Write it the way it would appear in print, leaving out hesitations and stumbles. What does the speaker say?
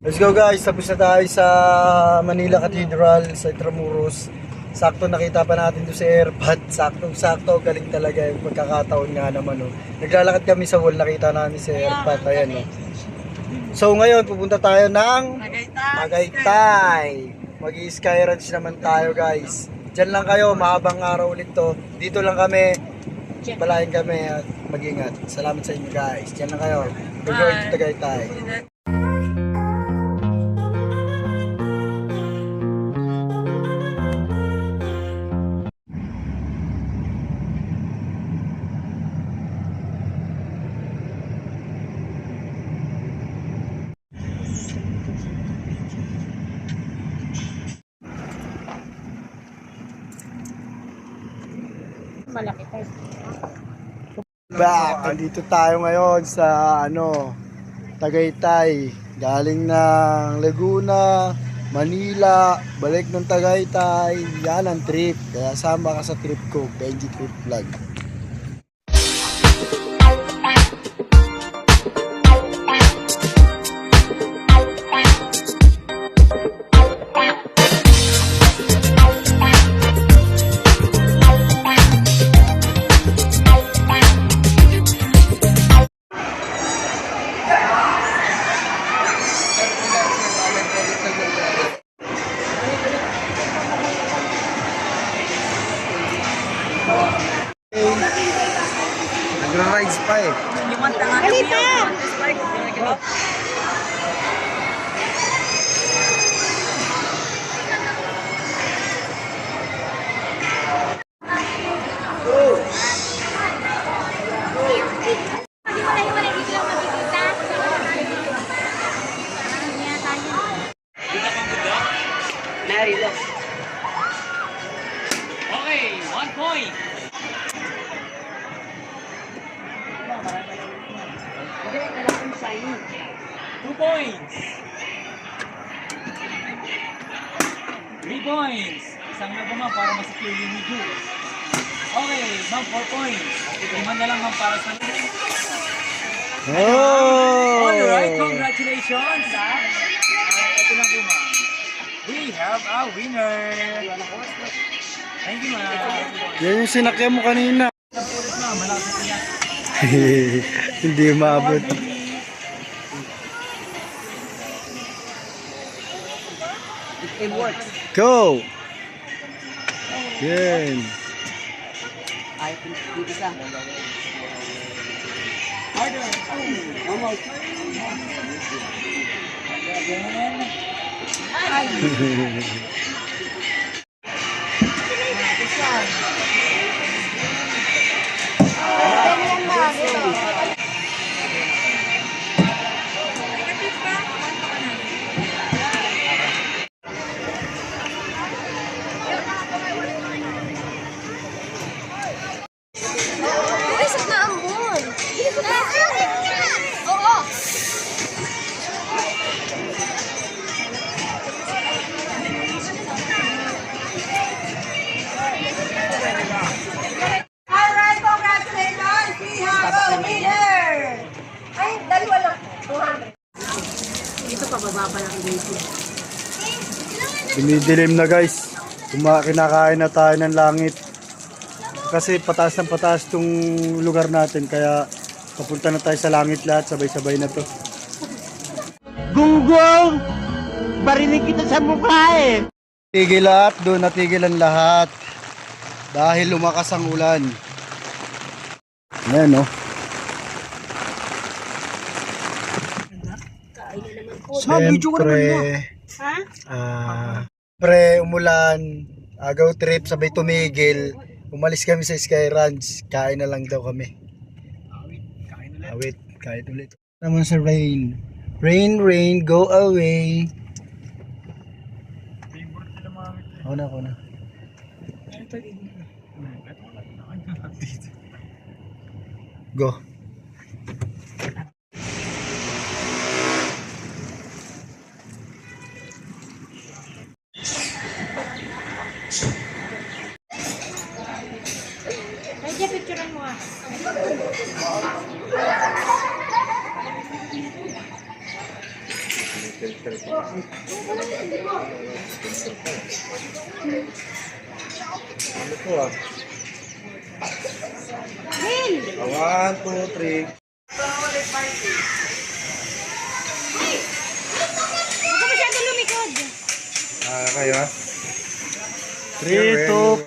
Let's go guys, tapos na tayo sa Manila Cathedral, sa Intramuros. Sakto nakita pa natin doon si Airpad. Sakto, galing talaga yung pagkakataon nga naman. Oh. Naglalakad kami sa wall, nakita namin si Airpad. Ayan, oh. So ngayon, pupunta tayo ng Tagaytay. Mag-i-sky ranch naman tayo guys. Diyan lang kayo, mahabang araw ulit to. Dito lang kami, palain kami at mag-ingat. Salamat sa inyo guys. Diyan lang kayo. We're going to Tagaytay. Malaki tayo. Back, andito tayo ngayon sa Tagaytay. Galing ng Laguna, Manila, balik ng Tagaytay. Yan ang trip. Kaya sama ka sa trip ko, Benji Trip Vlog. Nagra-rides pa eh. Okay, 1 point. 2 points. 3 points. Isang na ba ma'am para masecure yung video. Okay, ma'am 4 points. 5 na lang ma'am para sa... Oh! Alright, congratulations. Ito na po ma'am. We have a winner. Thank you ma'am. Yan yung sinakyan mo kanina. Ulit ma'am, malakas na tiyak. Hindi maabot. It works. Go! Yan. Ay, dito sa. Harder. Almost. Again. Ay. Bilis na ambon. Oo. Alright, congratulations! We have a winner! Ay, dalawa lang. 200. Dito pababa pa lang dito. Dumidilim na guys. Kinakain na tayo ng langit. Kasi pataas ng pataas tong lugar natin. Kaya papunta na tayo sa langit lahat. Sabay-sabay na to. Gunggong! Barinig kita sa mukha eh! Tigil lahat. Doon natigil ang lahat. Dahil lumakas ang ulan. Ayan no. Siyempre, umulan, agaw trip, sabay tumigil. Umalis kami sa Sky Ranch, kain na lang daw kami. Awit, kain ulit. Naman sa rain. Rain, rain, go away. Ako na. Go. Medyo picturean mo ah. Ano to ah? 1, 2, 3. Huwag ka masyado lumikod. Kayo ah. 3, 2,